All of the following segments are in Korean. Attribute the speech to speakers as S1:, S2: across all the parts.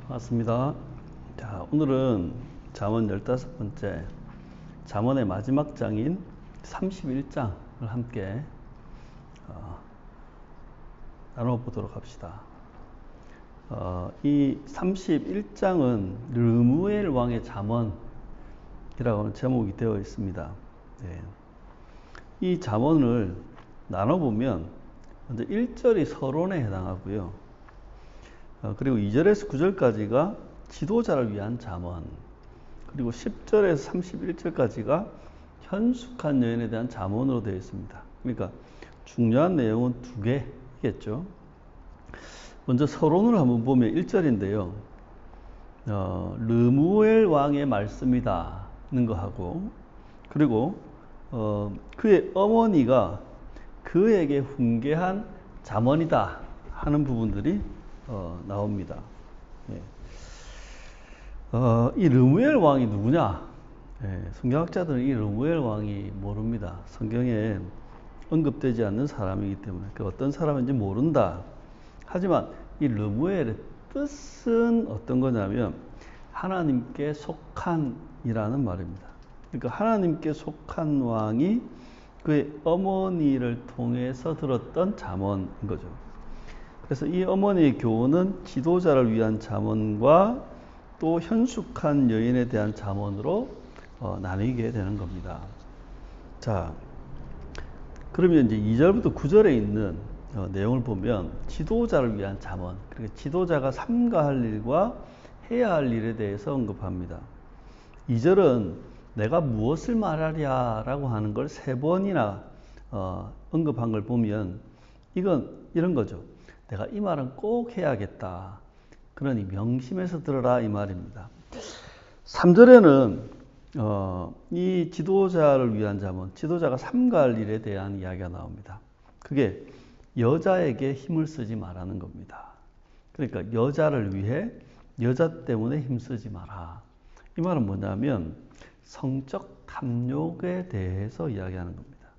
S1: 반갑습니다. 자, 오늘은 잠언 15번째, 잠언의 마지막 장인 31장을 함께 나눠보도록 합시다. 이 31장은 르무엘 왕의 잠언이라고 하는 제목이 되어 있습니다. 네. 이 잠언을 나눠보면 먼저 1절이 서론에 해당하고요. 그리고 2절에서 9절까지가 지도자를 위한 잠언, 그리고 10절에서 31절까지가 현숙한 여인에 대한 잠언으로 되어 있습니다. 그러니까 중요한 내용은 두 개겠죠. 먼저 서론을 한번 보면 1절인데요. 르무엘 왕의 말씀이다는 거하고, 그리고 그의 어머니가 그에게 훈계한 잠언이다 하는 부분들이 나옵니다. 예. 이 르무엘 왕이 누구냐? 예, 성경학자들은 이 르무엘 왕이 모릅니다. 성경에 언급되지 않는 사람이기 때문에 그 어떤 사람인지 모른다. 하지만 이 르무엘의 뜻은 어떤 거냐면 하나님께 속한이라는 말입니다. 그러니까 하나님께 속한 왕이 그의 어머니를 통해서 들었던 잠언인 거죠. 그래서 이 어머니의 교훈은 지도자를 위한 잠언과 또 현숙한 여인에 대한 잠언으로 나뉘게 되는 겁니다. 자, 그러면 이제 2절부터 9절에 있는 내용을 보면 지도자를 위한 잠언, 그러니까 지도자가 삼가할 일과 해야 할 일에 대해서 언급합니다. 2절은 내가 무엇을 말하랴라고 하는 걸 3번이나 언급한 걸 보면 이건 이런 거죠. 내가 이 말은 꼭 해야겠다. 그러니 명심해서 들어라 이 말입니다. 3절에는 이 지도자를 위한 잠언, 지도자가 삼가할 일에 대한 이야기가 나옵니다. 그게 여자에게 힘을 쓰지 말라는 겁니다. 그러니까 여자를 위해 여자 때문에 힘쓰지 마라. 이 말은 뭐냐면 성적 탐욕에 대해서 이야기하는 겁니다.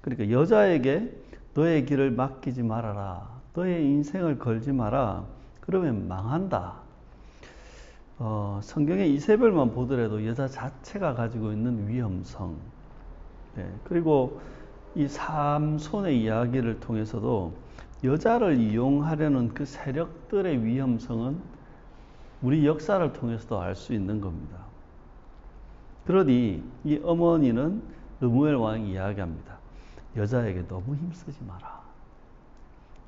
S1: 그러니까 여자에게 너의 길을 맡기지 말아라. 너의 인생을 걸지 마라. 그러면 망한다. 성경의 이세벨만 보더라도 여자 자체가 가지고 있는 위험성, 네, 그리고 이 삼손의 이야기를 통해서도 여자를 이용하려는 그 세력들의 위험성은 우리 역사를 통해서도 알 수 있는 겁니다. 그러니 이 어머니는 르무엘 왕이 이야기합니다. 여자에게 너무 힘쓰지 마라.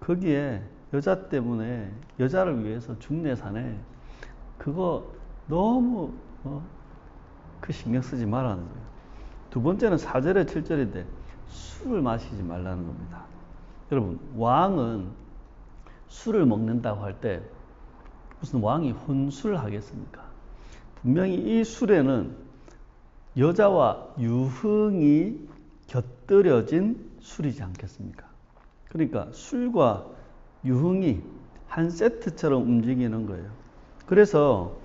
S1: 거기에 여자 때문에 여자를 위해서 중내산에 그거 너무 그 신경 쓰지 말라는 거예요. 두 번째는 4절에 7절인데 술을 마시지 말라는 겁니다. 여러분, 왕은 술을 먹는다고 할 때 무슨 왕이 혼술을 하겠습니까? 분명히 이 술에는 여자와 유흥이 곁들여진 술이지 않겠습니까? 그러니까 술과 유흥이 한 세트처럼 움직이는 거예요. 그래서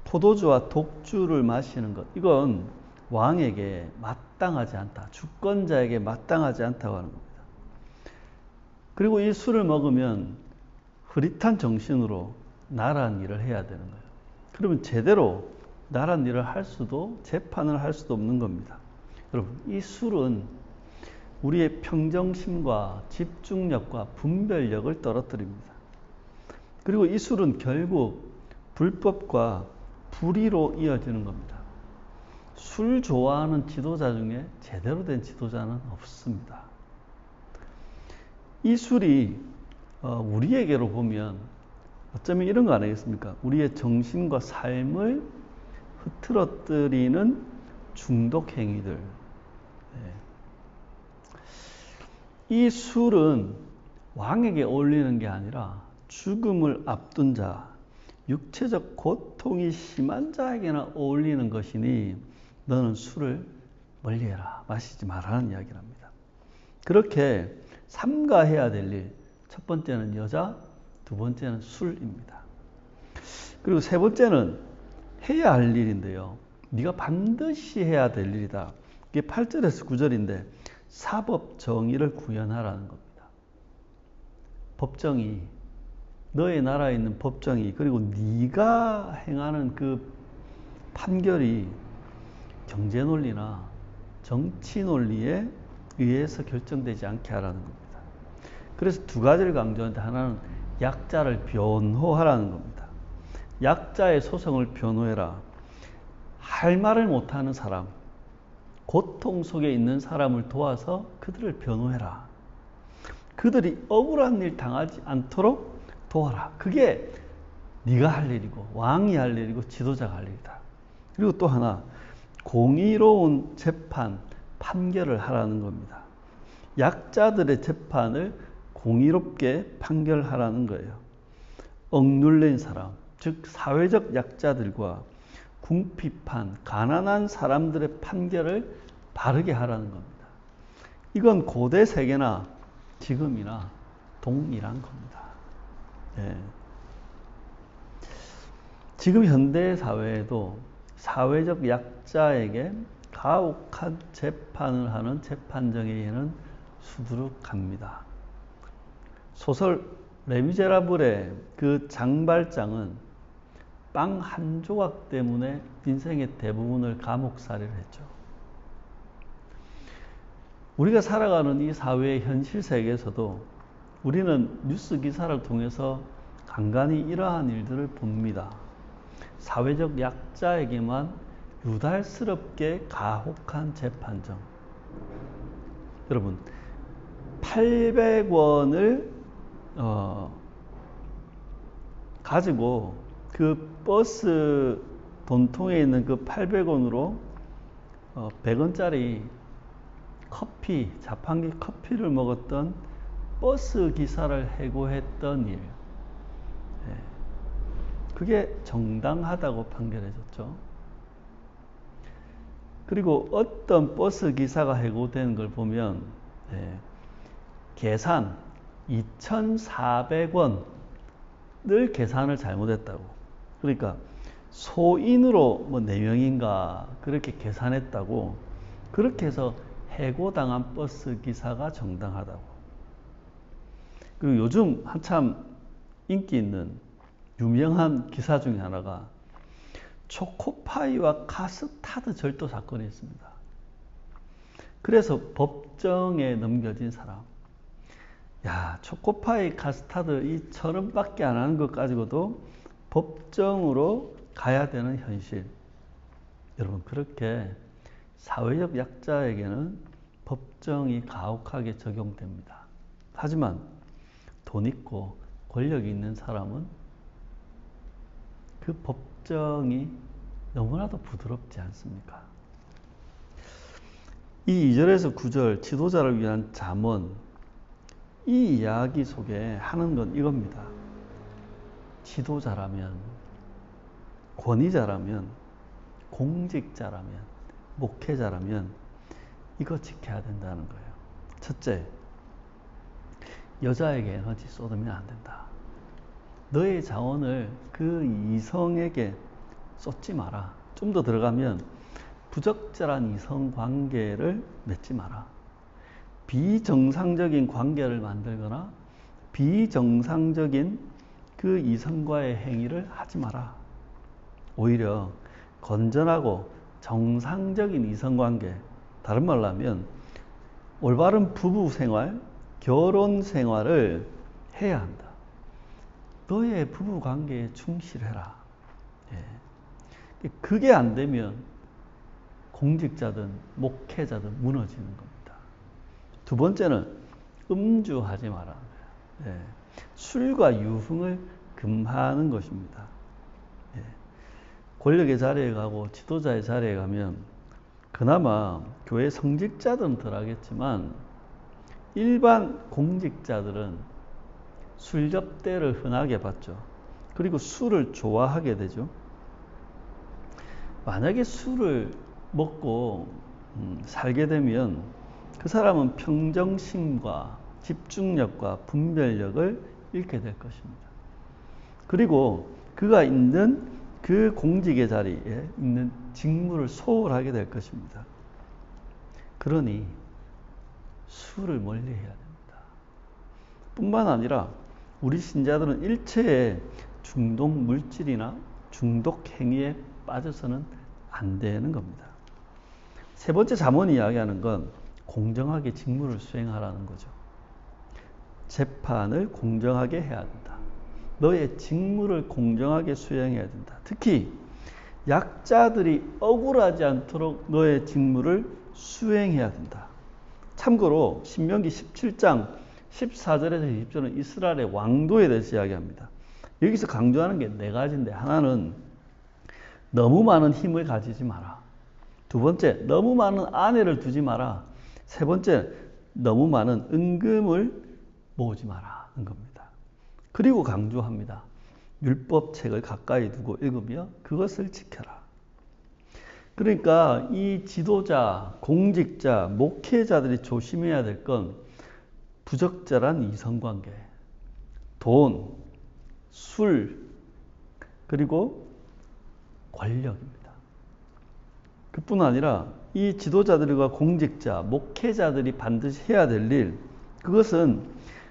S1: 포도주와 독주를 마시는 것, 이건 왕에게 마땅하지 않다. 주권자에게 마땅하지 않다고 하는 겁니다. 그리고 이 술을 먹으면 흐릿한 정신으로 나란 일을 해야 되는 거예요. 그러면 제대로 나란 일을 할 수도 재판을 할 수도 없는 겁니다. 여러분, 이 술은 우리의 평정심과 집중력과 분별력을 떨어뜨립니다. 그리고 이 술은 결국 불법과 불의로 이어지는 겁니다. 술 좋아하는 지도자 중에 제대로 된 지도자는 없습니다. 이 술이 우리에게로 보면 어쩌면 이런 거 아니겠습니까? 우리의 정신과 삶을 흐트러뜨리는 중독 행위들. 네. 이 술은 왕에게 어울리는 게 아니라 죽음을 앞둔 자, 육체적 고통이 심한 자에게나 어울리는 것이니 너는 술을 멀리해라. 마시지 말라는 이야기를 합니다. 그렇게 삼가해야 될 일, 첫 번째는 여자, 두 번째는 술입니다. 그리고 세 번째는 해야 할 일인데요. 네가 반드시 해야 될 일이다. 이게 8절에서 9절인데 사법 정의를 구현하라는 겁니다. 법정이 너의 나라에 있는 법정이 그리고 네가 행하는 그 판결이 경제 논리나 정치 논리에 의해서 결정되지 않게 하라는 겁니다. 그래서 두 가지를 강조하는데 하나는 약자를 변호하라는 겁니다. 약자의 소송을 변호해라. 할 말을 못하는 사람, 고통 속에 있는 사람을 도와서 그들을 변호해라. 그들이 억울한 일 당하지 않도록 도와라. 그게 네가 할 일이고 왕이 할 일이고 지도자가 할 일이다. 그리고 또 하나 공의로운 재판, 판결을 하라는 겁니다. 약자들의 재판을 공의롭게 판결하라는 거예요. 억눌린 사람, 즉 사회적 약자들과 궁핍한 가난한 사람들의 판결을 바르게 하라는 겁니다. 이건 고대 세계나 지금이나 동일한 겁니다. 예. 지금 현대 사회에도 사회적 약자에게 가혹한 재판을 하는 재판정에는 수두룩합니다. 소설 레미제라블의 그 장발장은 빵 한 조각 때문에 인생의 대부분을 감옥살이를 했죠. 우리가 살아가는 이 사회의 현실 세계에서도 우리는 뉴스 기사를 통해서 간간히 이러한 일들을 봅니다. 사회적 약자에게만 유달스럽게 가혹한 재판정. 여러분, 800원을 가지고 그 버스 돈통에 있는 그 800원으로 100원짜리 커피, 자판기 커피를 먹었던 버스 기사를 해고했던 일. 그게 정당하다고 판결해졌죠. 그리고 어떤 버스 기사가 해고되는 걸 보면 계산 2,400원을 계산을 잘못했다고. 그러니까 소인으로 뭐 4명인가 그렇게 계산했다고. 그렇게 해서 해고당한 버스 기사가 정당하다고. 그리고 요즘 한참 인기 있는 유명한 기사 중에 하나가 초코파이와 카스타드 절도 사건이 있습니다. 그래서 법정에 넘겨진 사람. 야, 초코파이, 카스타드 이 1,000원밖에 안 하는 것 가지고도 법정으로 가야 되는 현실. 여러분, 그렇게 사회적 약자에게는 법정이 가혹하게 적용됩니다. 하지만 돈 있고 권력이 있는 사람은 그 법정이 너무나도 부드럽지 않습니까? 이 2절에서 9절 지도자를 위한 잠언, 이 이야기 속에 하는 건 이겁니다. 지도자라면, 권위자라면, 공직자라면, 목회자라면 이거 지켜야 된다는 거예요. 첫째, 여자에게 에너지 쏟으면 안 된다. 너의 자원을 그 이성에게 쏟지 마라. 좀 더 들어가면 부적절한 이성 관계를 맺지 마라. 비정상적인 관계를 만들거나 비정상적인 그 이성과의 행위를 하지 마라. 오히려 건전하고 정상적인 이성관계, 다른 말로 하면 올바른 부부 생활, 결혼 생활을 해야 한다. 너의 부부 관계에 충실해라. 예. 그게 안 되면 공직자든 목회자든 무너지는 겁니다. 두 번째는 음주하지 마라. 예. 술과 유흥을 금하는 것입니다. 예. 권력의 자리에 가고 지도자의 자리에 가면 그나마 교회 성직자들은 덜하겠지만 일반 공직자들은 술 접대를 흔하게 받죠. 그리고 술을 좋아하게 되죠. 만약에 술을 먹고 살게 되면 그 사람은 평정심과 집중력과 분별력을 잃게 될 것입니다. 그리고 그가 있는 그 공직의 자리에 있는 직무를 소홀하게 될 것입니다. 그러니 술을 멀리해야 됩니다. 뿐만 아니라 우리 신자들은 일체의 중독 물질이나 중독 행위에 빠져서는 안 되는 겁니다. 세 번째 잠언이 이야기하는 건 공정하게 직무를 수행하라는 거죠. 재판을 공정하게 해야 된다. 너의 직무를 공정하게 수행해야 된다. 특히 약자들이 억울하지 않도록 너의 직무를 수행해야 된다. 참고로 신명기 17장 14절에서 20절은 이스라엘의 왕도에 대해서 이야기합니다. 여기서 강조하는 게 네 가지인데, 하나는 너무 많은 힘을 가지지 마라. 두 번째, 너무 많은 아내를 두지 마라. 세 번째, 너무 많은 은금을 모으지 마라는 겁니다. 그리고 강조합니다. 율법책을 가까이 두고 읽으며 그것을 지켜라. 그러니까 이 지도자, 공직자, 목회자들이 조심해야 될 건 부적절한 이성관계, 돈, 술, 그리고 권력입니다. 그뿐 아니라 이 지도자들과 공직자, 목회자들이 반드시 해야 될 일, 그것은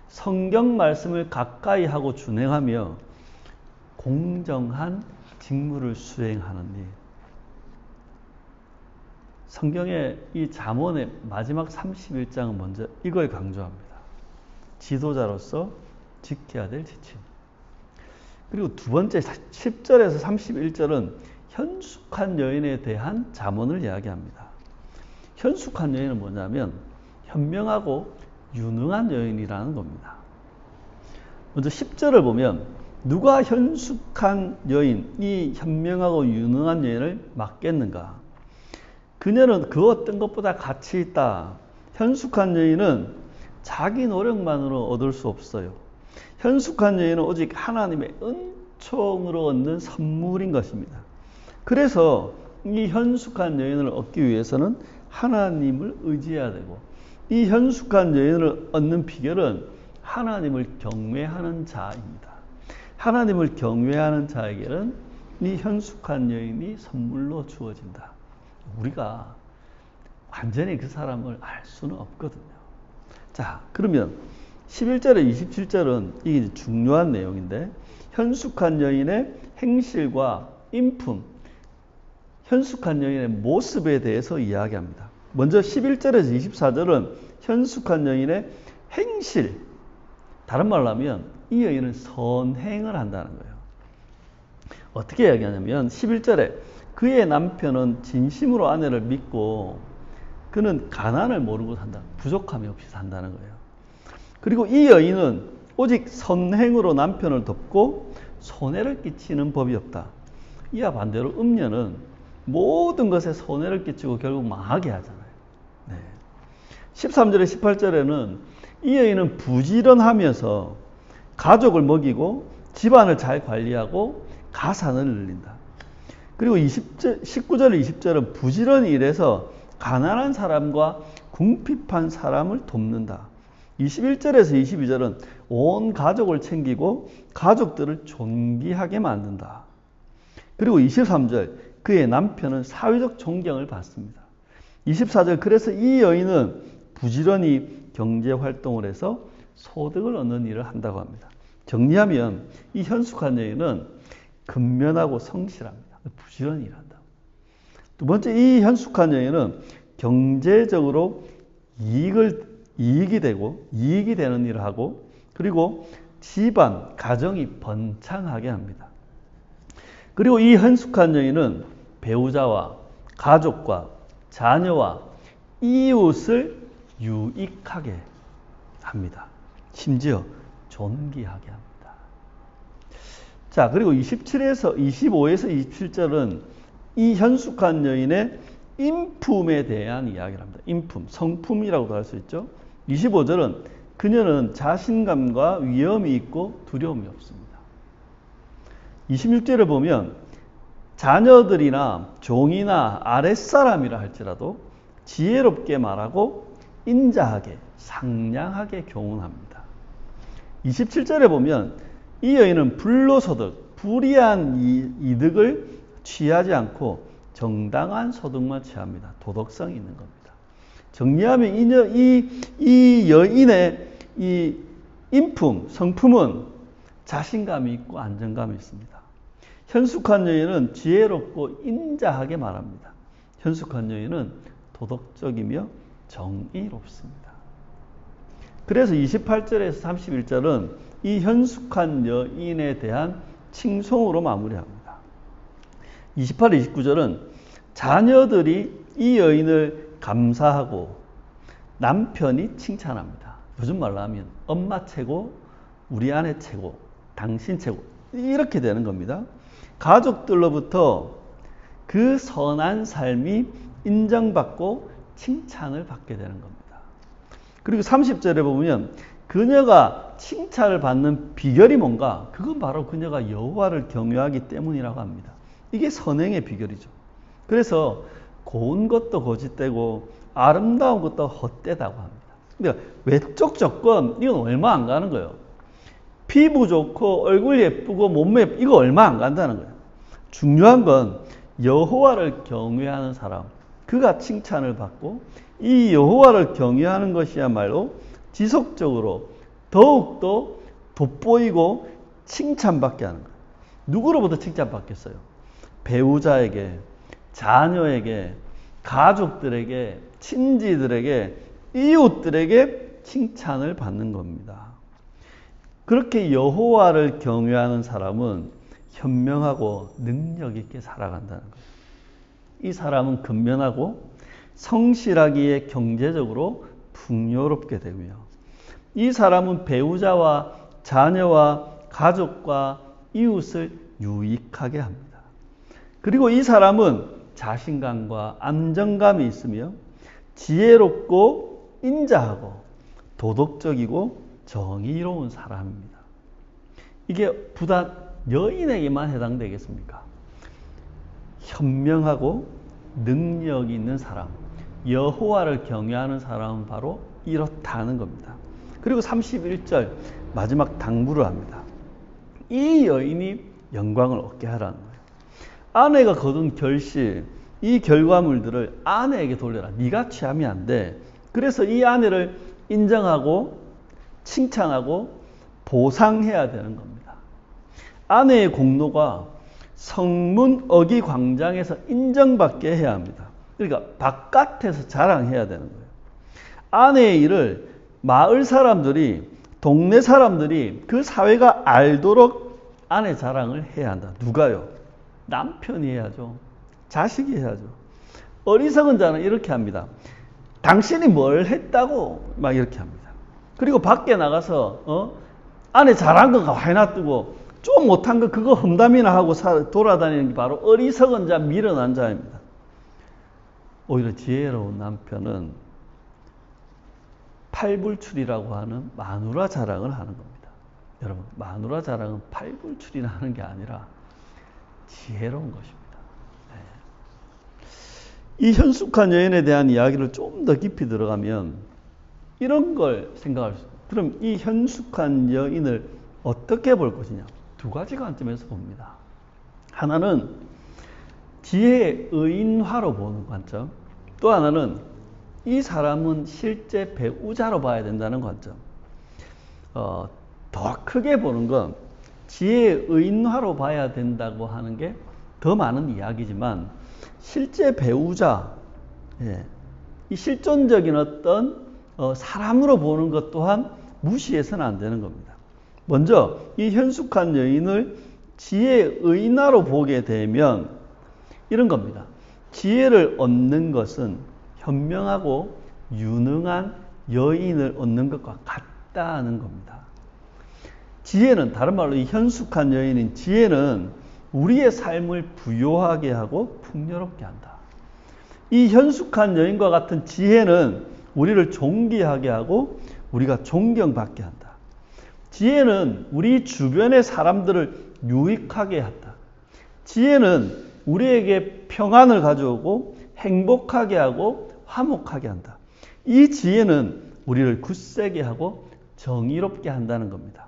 S1: 성경 말씀을 가까이 하고 준행하며 공정한 직무를 수행하는 일. 성경의 이 잠언의 마지막 31장은 먼저 이걸 강조합니다. 지도자로서 지켜야 될 지침. 그리고 두 번째 10절에서 31절은 현숙한 여인에 대한 잠언을 이야기합니다. 현숙한 여인은 뭐냐면 현명하고 유능한 여인이라는 겁니다. 먼저 10절을 보면 누가 현숙한 여인, 이 현명하고 유능한 여인을 맡겠는가? 그녀는 그 어떤 것보다 가치 있다. 현숙한 여인은 자기 노력만으로 얻을 수 없어요. 현숙한 여인은 오직 하나님의 은총으로 얻는 선물인 것입니다. 그래서 이 현숙한 여인을 얻기 위해서는 하나님을 의지해야 되고, 이 현숙한 여인을 얻는 비결은 하나님을 경외하는 자입니다. 하나님을 경외하는 자에게는 이 현숙한 여인이 선물로 주어진다. 우리가 완전히 그 사람을 알 수는 없거든요. 자, 그러면 11절에 27절은 이게 중요한 내용인데, 현숙한 여인의 행실과 인품, 현숙한 여인의 모습에 대해서 이야기합니다. 먼저 11절에서 24절은 현숙한 여인의 행실, 다른 말로 하면 이 여인은 선행을 한다는 거예요. 어떻게 이야기하냐면 11절에 그의 남편은 진심으로 아내를 믿고 그는 가난을 모르고 산다. 부족함이 없이 산다는 거예요. 그리고 이 여인은 오직 선행으로 남편을 돕고 손해를 끼치는 법이 없다. 이와 반대로 음녀는 모든 것에 손해를 끼치고 결국 망하게 하잖아요. 네. 13절에 18절에는 이 여인은 부지런하면서 가족을 먹이고 집안을 잘 관리하고 가산을 늘린다. 그리고 19절, 20절은 부지런히 일해서 가난한 사람과 궁핍한 사람을 돕는다. 21절에서 22절은 온 가족을 챙기고 가족들을 존귀하게 만든다. 그리고 23절, 그의 남편은 사회적 존경을 받습니다. 24절, 그래서 이 여인은 부지런히 경제활동을 해서 소득을 얻는 일을 한다고 합니다. 정리하면 이 현숙한 여인은 근면하고 성실합니다. 부지런히 일한다. 두 번째, 이 현숙한 여인은 경제적으로 이익이 되는 일을 하고, 그리고 집안, 가정이 번창하게 합니다. 그리고 이 현숙한 여인은 배우자와 가족과 자녀와 이웃을 유익하게 합니다. 심지어 존귀하게 합니다. 자, 그리고 25에서 27절은 이 현숙한 여인의 인품에 대한 이야기를 합니다. 인품, 성품이라고도 할 수 있죠. 25절은 그녀는 자신감과 위엄이 있고 두려움이 없습니다. 26절을 보면 자녀들이나 종이나 아랫사람이라 할지라도 지혜롭게 말하고 인자하게, 상냥하게 교훈합니다. 27절에 보면 이 여인은 불로소득, 불이한 이득을 취하지 않고 정당한 소득만 취합니다. 도덕성이 있는 겁니다. 정리하면 이 여인의 이 인품, 성품은 자신감이 있고 안정감이 있습니다. 현숙한 여인은 지혜롭고 인자하게 말합니다. 현숙한 여인은 도덕적이며 정의롭습니다. 그래서 28절에서 31절은 이 현숙한 여인에 대한 칭송으로 마무리합니다. 28, 29절은 자녀들이 이 여인을 감사하고 남편이 칭찬합니다. 요즘 말로 하면 엄마 최고, 우리 아내 최고, 당신 최고 이렇게 되는 겁니다. 가족들로부터 그 선한 삶이 인정받고 칭찬을 받게 되는 겁니다. 그리고 30절에 보면 그녀가 칭찬을 받는 비결이 뭔가? 그건 바로 그녀가 여호와를 경외하기 때문이라고 합니다. 이게 선행의 비결이죠. 그래서 고운 것도 거짓되고 아름다운 것도 헛되다고 합니다. 그러니까 외적 조건 이건 얼마 안 가는 거예요. 피부 좋고 얼굴 예쁘고 몸매 예쁘고 이거 얼마 안 간다는 거예요. 중요한 건 여호와를 경외하는 사람, 그가 칭찬을 받고 이 여호와를 경외하는 것이야말로 지속적으로 더욱더 돋보이고 칭찬받게 하는 거예요. 누구로부터 칭찬받겠어요? 배우자에게, 자녀에게, 가족들에게, 친지들에게, 이웃들에게 칭찬을 받는 겁니다. 그렇게 여호와를 경외하는 사람은 현명하고 능력 있게 살아간다는 거예요. 이 사람은 근면하고 성실하기에 경제적으로 풍요롭게 되고요. 이 사람은 배우자와 자녀와 가족과 이웃을 유익하게 합니다. 그리고 이 사람은 자신감과 안정감이 있으며 지혜롭고 인자하고 도덕적이고 정의로운 사람입니다. 이게 부단 여인에게만 해당되겠습니까? 현명하고 능력이 있는 사람, 여호와를 경외하는 사람은 바로 이렇다는 겁니다. 그리고 31절 마지막 당부를 합니다. 이 여인이 영광을 얻게 하라는 거예요. 아내가 거둔 결실, 이 결과물들을 아내에게 돌려라. 네가 취하면 안 돼. 그래서 이 아내를 인정하고 칭찬하고 보상해야 되는 겁니다. 아내의 공로가 성문 어기 광장에서 인정받게 해야 합니다. 그러니까 바깥에서 자랑해야 되는 거예요. 아내의 일을 마을 사람들이, 동네 사람들이, 그 사회가 알도록 아내 자랑을 해야 한다. 누가요? 남편이 해야죠. 자식이 해야죠. 어리석은 자는 이렇게 합니다. 당신이 뭘 했다고 막 이렇게 합니다. 그리고 밖에 나가서 아내 잘한 거 가만히 놔두고 좀 못한 거 그거 험담이나 하고 돌아다니는 게 바로 어리석은 자, 미련한 자입니다. 오히려 지혜로운 남편은 팔불출이라고 하는 마누라 자랑을 하는 겁니다. 여러분, 마누라 자랑은 팔불출이나 하는 게 아니라 지혜로운 것입니다. 네. 이 현숙한 여인에 대한 이야기를 좀 더 깊이 들어가면 이런 걸 생각할 수 있어요. 그럼 이 현숙한 여인을 어떻게 볼 것이냐? 두 가지 관점에서 봅니다. 하나는 지혜의 의인화로 보는 관점, 또 하나는 이 사람은 실제 배우자로 봐야 된다는 관점. 더 크게 보는 건 지혜의 의인화로 봐야 된다고 하는 게 더 많은 이야기지만 실제 배우자, 이 실존적인 어떤 사람으로 보는 것 또한 무시해서는 안 되는 겁니다. 먼저 이 현숙한 여인을 지혜의 의인화로 보게 되면 이런 겁니다. 지혜를 얻는 것은 현명하고 유능한 여인을 얻는 것과 같다는 겁니다. 지혜는, 다른 말로 이 현숙한 여인인 지혜는 우리의 삶을 부요하게 하고 풍요롭게 한다. 이 현숙한 여인과 같은 지혜는 우리를 존귀하게 하고 우리가 존경받게 한다. 지혜는 우리 주변의 사람들을 유익하게 한다. 지혜는 우리에게 평안을 가져오고 행복하게 하고 화목하게 한다. 이 지혜는 우리를 굳세게 하고 정의롭게 한다는 겁니다.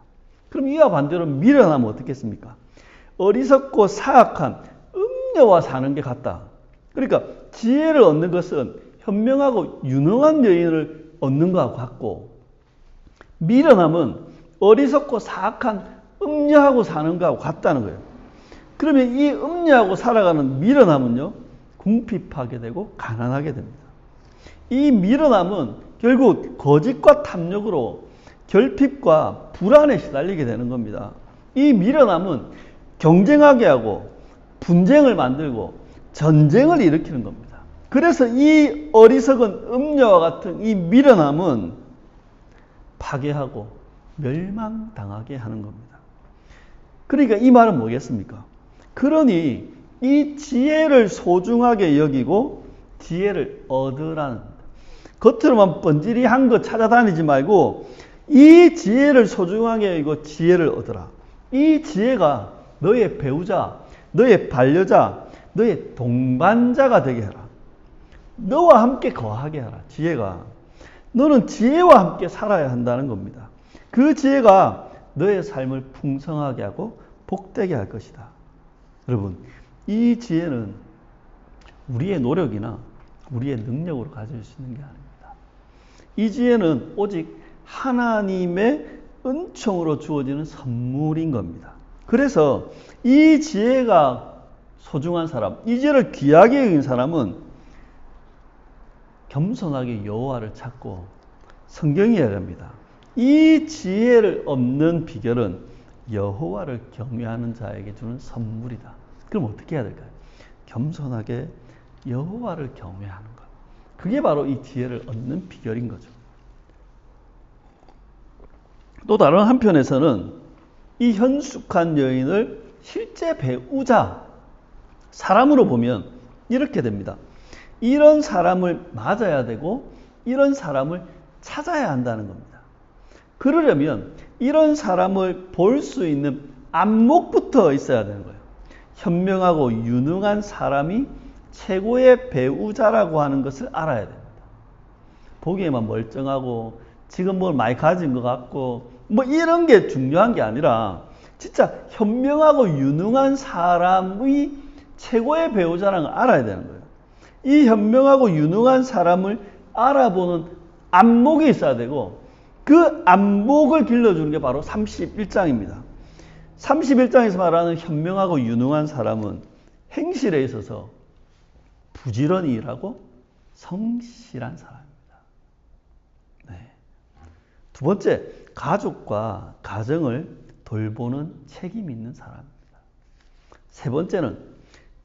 S1: 그럼 이와 반대로 미련하면 어떻겠습니까? 어리석고 사악한 음녀와 사는 게 같다. 그러니까 지혜를 얻는 것은 현명하고 유능한 여인을 얻는 것과 같고, 미련함은 어리석고 사악한 음녀하고 사는 거하고 같다는 거예요. 그러면 이 음녀하고 살아가는 미련함은요, 궁핍하게 되고 가난하게 됩니다. 이 미련함은 결국 거짓과 탐욕으로 결핍과 불안에 시달리게 되는 겁니다. 이 미련함은 경쟁하게 하고 분쟁을 만들고 전쟁을 일으키는 겁니다. 그래서 이 어리석은 음녀와 같은 이 미련함은 파괴하고 멸망당하게 하는 겁니다. 그러니까 이 말은 뭐겠습니까? 그러니 이 지혜를 소중하게 여기고 지혜를 얻으라는 겁니다. 겉으로만 번지르한 거 찾아다니지 말고 이 지혜를 소중하게 여기고 지혜를 얻으라. 이 지혜가 너의 배우자, 너의 반려자, 너의 동반자가 되게 하라. 너와 함께 거하게 하라. 지혜가. 너는 지혜와 함께 살아야 한다는 겁니다. 그 지혜가 너의 삶을 풍성하게 하고 복되게 할 것이다. 여러분, 이 지혜는 우리의 노력이나 우리의 능력으로 가질 수 있는 게 아닙니다. 이 지혜는 오직 하나님의 은총으로 주어지는 선물인 겁니다. 그래서 이 지혜가 소중한 사람, 이 지혜를 귀하게 여긴 사람은 겸손하게 여호와를 찾고 성경이 이야기합니다. 이 지혜를 얻는 비결은 여호와를 경외하는 자에게 주는 선물이다. 그럼 어떻게 해야 될까요? 겸손하게 여호와를 경외하는 것. 그게 바로 이 지혜를 얻는 비결인 거죠. 또 다른 한편에서는 이 현숙한 여인을 실제 배우자, 사람으로 보면 이렇게 됩니다. 이런 사람을 맞아야 되고 이런 사람을 찾아야 한다는 겁니다. 그러려면 이런 사람을 볼 수 있는 안목부터 있어야 되는 거예요. 현명하고 유능한 사람이 최고의 배우자라고 하는 것을 알아야 됩니다. 보기에만 멀쩡하고 지금 뭘 많이 가진 것 같고 뭐 이런 게 중요한 게 아니라 진짜 현명하고 유능한 사람이 최고의 배우자라는 걸 알아야 되는 거예요. 이 현명하고 유능한 사람을 알아보는 안목이 있어야 되고 그 안목을 길러주는 게 바로 31장입니다. 31장에서 말하는 현명하고 유능한 사람은 행실에 있어서 부지런히 일하고 성실한 사람입니다. 네. 두 번째, 가족과 가정을 돌보는 책임이 있는 사람입니다. 세 번째는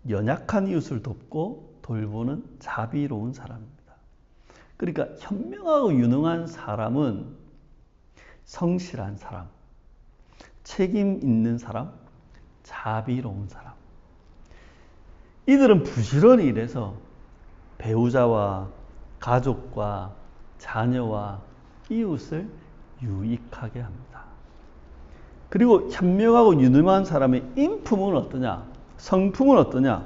S1: 연약한 이웃을 돕고 돌보는 자비로운 사람입니다. 그러니까 현명하고 유능한 사람은 성실한 사람, 책임 있는 사람, 자비로운 사람. 이들은 부지런히 일해서 배우자와 가족과 자녀와 이웃을 유익하게 합니다. 그리고 현명하고 유능한 사람의 인품은 어떠냐? 성품은 어떠냐?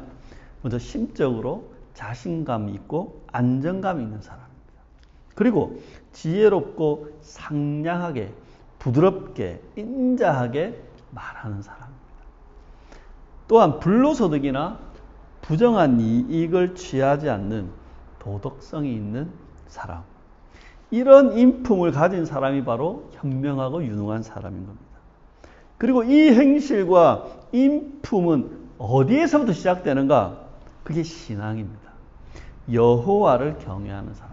S1: 먼저 심적으로 자신감이 있고 안정감이 있는 사람입니다. 그리고 지혜롭고 상냥하게 부드럽게 인자하게 말하는 사람입니다. 또한 불로소득이나 부정한 이익을 취하지 않는 도덕성이 있는 사람. 이런 인품을 가진 사람이 바로 현명하고 유능한 사람인 겁니다. 그리고 이 행실과 인품은 어디에서부터 시작되는가? 그게 신앙입니다. 여호와를 경외하는 사람.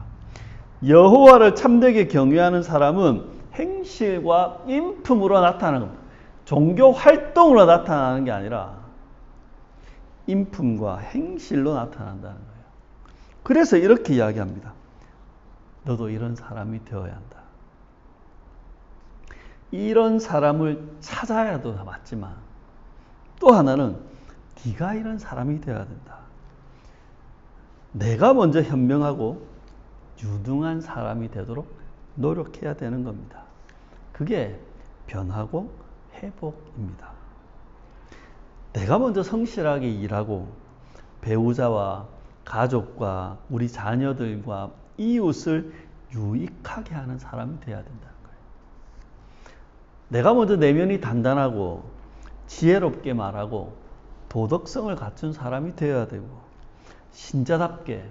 S1: 여호와를 참되게 경외하는 사람은 행실과 인품으로 나타나는 겁니다. 종교 활동으로 나타나는 게 아니라 인품과 행실로 나타난다는 거예요. 그래서 이렇게 이야기합니다. 너도 이런 사람이 되어야 한다. 이런 사람을 찾아야도 맞지만 또 하나는 네가 이런 사람이 되어야 된다. 내가 먼저 현명하고 유능한 사람이 되도록 노력해야 되는 겁니다. 그게 변하고 회복입니다. 내가 먼저 성실하게 일하고 배우자와 가족과 우리 자녀들과 이웃을 유익하게 하는 사람이 되어야 된다는 거예요. 내가 먼저 내면이 단단하고 지혜롭게 말하고 도덕성을 갖춘 사람이 되어야 되고 신자답게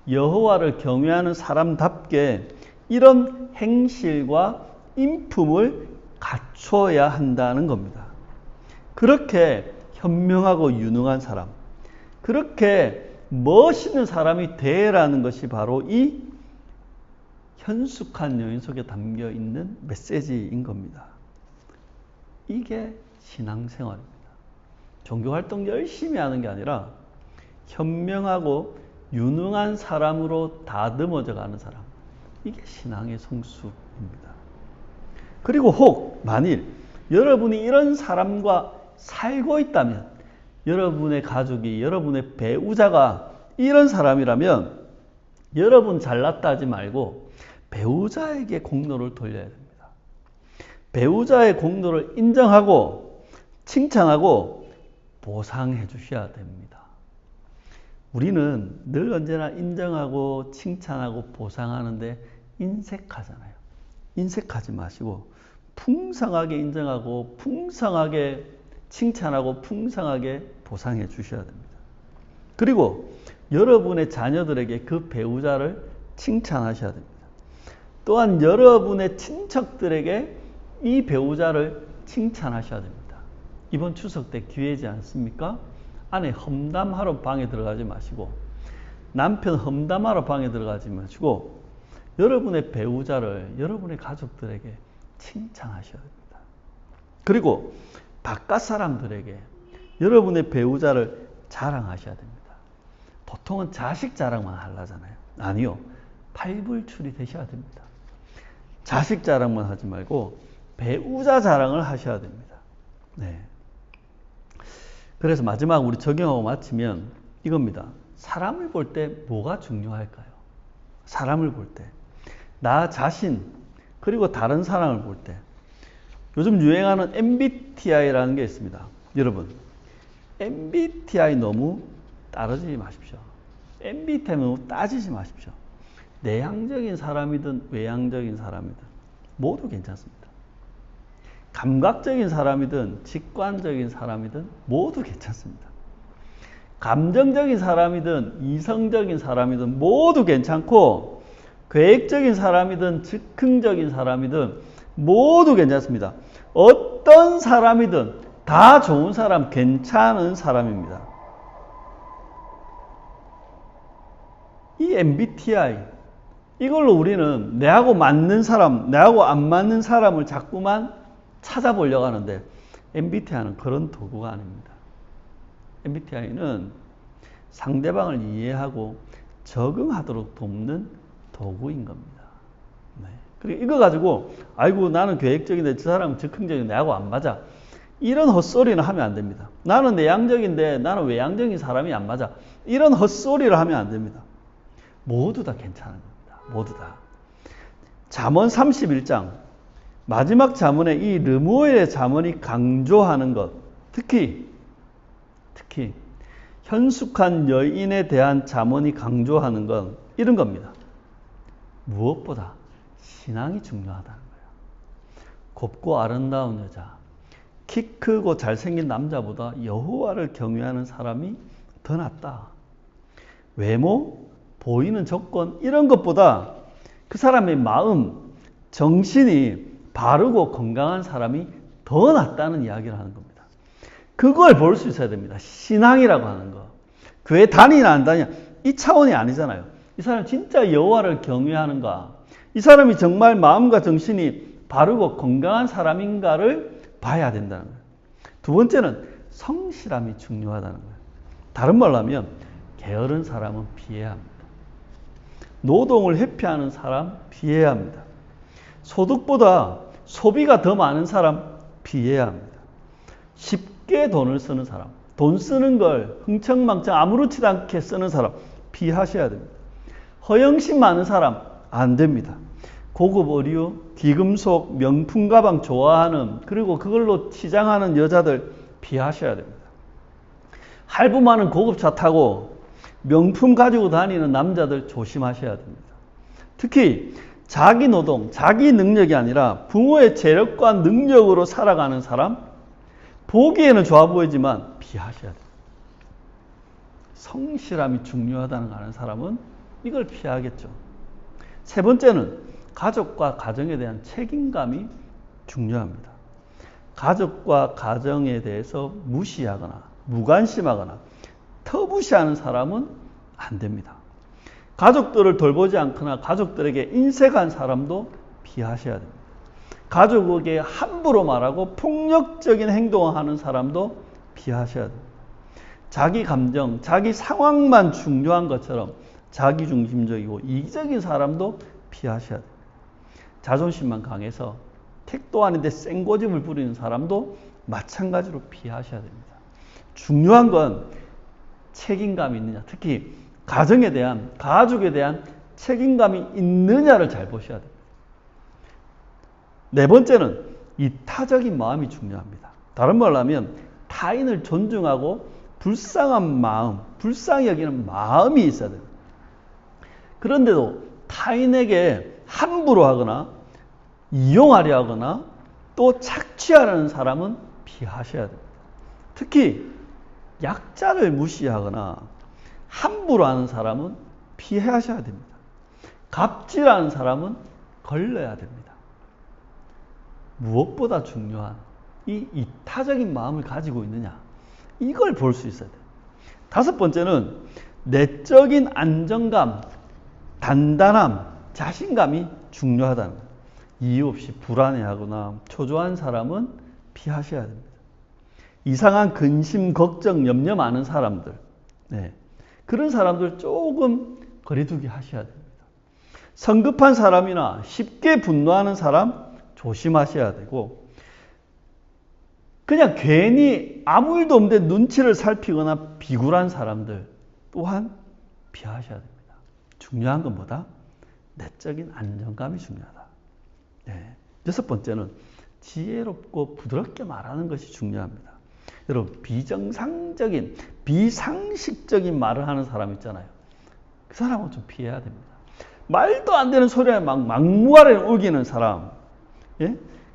S1: 여호와를 경외하는 사람답게 이런 행실과 인품을 갖춰야 한다는 겁니다. 그렇게 현명하고 유능한 사람, 그렇게 멋있는 사람이 되라는 것이 바로 이 현숙한 여인 속에 담겨 있는 메시지인 겁니다. 이게 신앙생활입니다. 종교활동 열심히 하는 게 아니라 현명하고 유능한 사람으로 다듬어져 가는 사람. 이게 신앙의 성숙입니다. 그리고 혹 만일 여러분이 이런 사람과 살고 있다면, 여러분의 가족이, 여러분의 배우자가 이런 사람이라면 여러분 잘났다 하지 말고 배우자에게 공로를 돌려야 됩니다. 배우자의 공로를 인정하고 칭찬하고 보상해 주셔야 됩니다. 우리는 늘 언제나 인정하고 칭찬하고 보상하는데 인색하잖아요. 인색하지 마시고 풍성하게 인정하고 풍성하게 칭찬하고 풍성하게 보상해 주셔야 됩니다. 그리고 여러분의 자녀들에게 그 배우자를 칭찬하셔야 됩니다. 또한 여러분의 친척들에게 이 배우자를 칭찬하셔야 됩니다. 이번 추석 때 기회지 않습니까? 아내 험담하러 방에 들어가지 마시고, 남편 험담하러 방에 들어가지 마시고, 여러분의 배우자를 여러분의 가족들에게 칭찬하셔야 됩니다. 그리고 바깥 사람들에게 여러분의 배우자를 자랑하셔야 됩니다. 보통은 자식 자랑만 하려잖아요. 아니요. 팔불출이 되셔야 됩니다. 자식 자랑만 하지 말고 배우자 자랑을 하셔야 됩니다. 네. 그래서 마지막 우리 적용하고 마치면 이겁니다. 사람을 볼 때 뭐가 중요할까요? 사람을 볼 때. 나 자신, 그리고 다른 사람을 볼 때. 요즘 유행하는 MBTI라는 게 있습니다. 여러분, MBTI 너무 따르지 마십시오. MBTI 너무 따지지 마십시오. 내향적인 사람이든 외향적인 사람이든 모두 괜찮습니다. 감각적인 사람이든 직관적인 사람이든 모두 괜찮습니다. 감정적인 사람이든 이성적인 사람이든 모두 괜찮고, 계획적인 사람이든 즉흥적인 사람이든 모두 괜찮습니다. 어떤 사람이든 다 좋은 사람, 괜찮은 사람입니다. 이 MBTI, 이걸로 우리는 내하고 맞는 사람, 내하고 안 맞는 사람을 자꾸만 찾아보려고 하는데, MBTI는 그런 도구가 아닙니다. MBTI는 상대방을 이해하고 적응하도록 돕는 도구인 겁니다. 네. 그리고 이거 가지고 아이고 나는 계획적인데 저 사람은 즉흥적인데 내하고 안 맞아, 이런 헛소리는 하면 안 됩니다. 나는 내향적인데 나는 외향적인 사람이 안 맞아, 이런 헛소리를 하면 안 됩니다. 모두 다 괜찮은 겁니다. 모두 다. 잠언 31장 마지막 잠언에 이 르무엘의 잠언이 강조하는 것, 특히 현숙한 여인에 대한 잠언이 강조하는 건 이런 겁니다. 무엇보다 신앙이 중요하다는 거예요. 곱고 아름다운 여자, 키 크고 잘생긴 남자보다 여호와를 경외하는 사람이 더 낫다. 외모, 보이는 조건, 이런 것보다 그 사람의 마음, 정신이 바르고 건강한 사람이 더 낫다는 이야기를 하는 겁니다. 그걸 볼 수 있어야 됩니다. 신앙이라고 하는 거. 교회 다니나 안 다니나 이 차원이 아니잖아요. 이 사람 진짜 여호와를 경외하는가, 이 사람이 정말 마음과 정신이 바르고 건강한 사람인가를 봐야 된다는 거예요. 두 번째는 성실함이 중요하다는 거예요. 다른 말로 하면 게으른 사람은 피해야 합니다. 노동을 회피하는 사람 피해야 합니다. 소득보다 소비가 더 많은 사람 피해야 합니다. 쉽게 돈을 쓰는 사람, 돈 쓰는 걸 흥청망청 아무렇지도 않게 쓰는 사람 피하셔야 됩니다. 허영심 많은 사람 안 됩니다. 고급 의류, 귀금속, 명품 가방 좋아하는, 그리고 그걸로 치장하는 여자들 피하셔야 됩니다. 할부 많은 고급차 타고 명품 가지고 다니는 남자들 조심하셔야 됩니다. 특히 자기 노동, 자기 능력이 아니라 부모의 재력과 능력으로 살아가는 사람, 보기에는 좋아 보이지만 피하셔야 됩니다. 성실함이 중요하다는 거 아는 사람은 이걸 피하겠죠. 세 번째는 가족과 가정에 대한 책임감이 중요합니다. 가족과 가정에 대해서 무시하거나 무관심하거나 터무시하는 사람은 안 됩니다. 가족들을 돌보지 않거나 가족들에게 인색한 사람도 피하셔야 됩니다. 가족에게 함부로 말하고 폭력적인 행동을 하는 사람도 피하셔야 됩니다. 자기 감정, 자기 상황만 중요한 것처럼 자기중심적이고 이기적인 사람도 피하셔야 됩니다. 자존심만 강해서 택도 아닌데 생고집을 부리는 사람도 마찬가지로 피하셔야 됩니다. 중요한 건 책임감이 있느냐, 특히 가정에 대한, 가족에 대한 책임감이 있느냐를 잘 보셔야 됩니다. 네 번째는 이타적인 마음이 중요합니다. 다른 말로 하면 타인을 존중하고 불쌍한 마음, 불쌍히 여기는 마음이 있어야 됩니다. 그런데도 타인에게 함부로 하거나 이용하려 하거나 또 착취하려는 사람은 피하셔야 됩니다. 특히 약자를 무시하거나 함부로 하는 사람은 피하셔야 됩니다. 갑질하는 사람은 걸러야 됩니다. 무엇보다 중요한 이 이타적인 마음을 가지고 있느냐, 이걸 볼 수 있어야 돼요. 다섯 번째는 내적인 안정감, 단단함, 자신감이 중요하다는 거예요. 이유 없이 불안해하거나 초조한 사람은 피하셔야 됩니다. 이상한 근심, 걱정, 염려 많은 사람들, 그런 사람들 조금 거리두기 하셔야 됩니다. 성급한 사람이나 쉽게 분노하는 사람 조심하셔야 되고, 그냥 괜히 아무 일도 없는데 눈치를 살피거나 비굴한 사람들 또한 피하셔야 됩니다. 중요한 건 뭐다? 내적인 안정감이 중요하다. 여섯 번째는 지혜롭고 부드럽게 말하는 것이 중요합니다. 여러분, 비정상적인, 비상식적인 말을 하는 사람 있잖아요. 그 사람은 좀 피해야 됩니다. 말도 안 되는 소리에 막 막무가내 우기는 사람,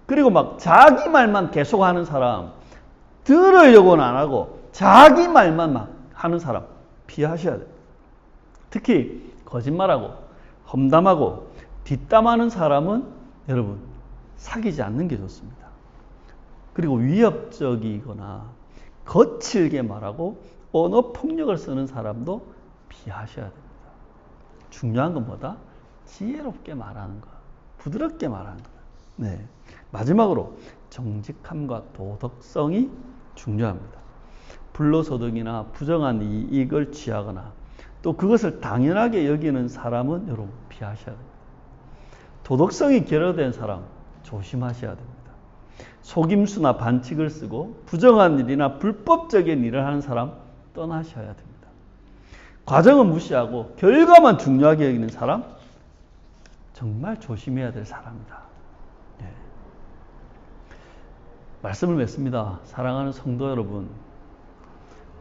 S1: 그리고 막 자기 말만 계속 하는 사람, 들으려고는 안 하고 자기 말만 막 하는 사람 피하셔야 돼요. 특히 거짓말하고 험담하고 뒷담하는 사람은 여러분 사귀지 않는 게 좋습니다. 그리고 위협적이거나 거칠게 말하고 언어 폭력을 쓰는 사람도 피하셔야 됩니다. 중요한 건 뭐다? 지혜롭게 말하는 것, 부드럽게 말하는 것. 마지막으로 정직함과 도덕성이 중요합니다. 불로소득이나 부정한 이익을 취하거나 또 그것을 당연하게 여기는 사람은 여러분 피하셔야 됩니다. 도덕성이 결여된 사람 조심하셔야 됩니다. 속임수나 반칙을 쓰고 부정한 일이나 불법적인 일을 하는 사람 떠나셔야 됩니다. 과정은 무시하고 결과만 중요하게 여기는 사람 정말 조심해야 될 사람이다. 말씀을 맺습니다. 사랑하는 성도 여러분,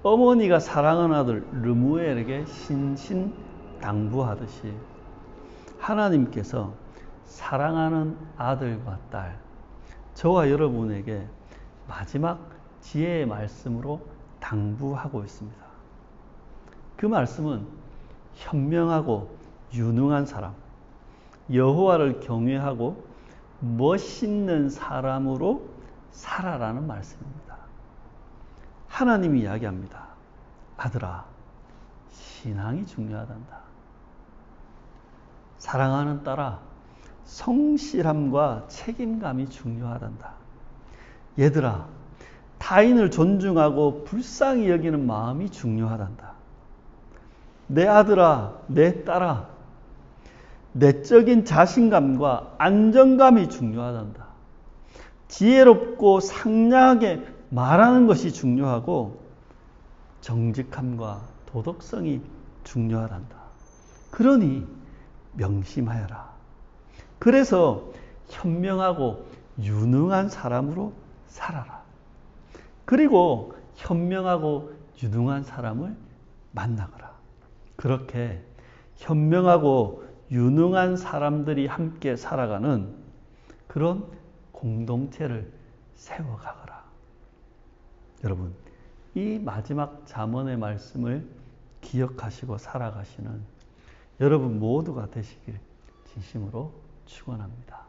S1: 어머니가 사랑하는 아들 르무엘에게 신신당부하듯이 하나님께서 사랑하는 아들과 딸, 저와 여러분에게 마지막 지혜의 말씀으로 당부하고 있습니다. 그 말씀은 현명하고 유능한 사람, 여호와를 경외하고 멋있는 사람으로 살아라는 말씀입니다. 하나님이 이야기합니다. 아들아, 신앙이 중요하단다. 사랑하는 딸아, 성실함과 책임감이 중요하단다. 얘들아, 타인을 존중하고 불쌍히 여기는 마음이 중요하단다. 내 아들아, 내 딸아, 내적인 자신감과 안정감이 중요하단다. 지혜롭고 상냥하게 말하는 것이 중요하고 정직함과 도덕성이 중요하단다. 그러니 명심하여라. 그래서 현명하고 유능한 사람으로 살아라. 그리고 현명하고 유능한 사람을 만나거라. 그렇게 현명하고 유능한 사람들이 함께 살아가는 그런 공동체를 세워가거라. 여러분, 이 마지막 잠언의 말씀을 기억하시고 살아가시는 여러분 모두가 되시길 진심으로 축원합니다.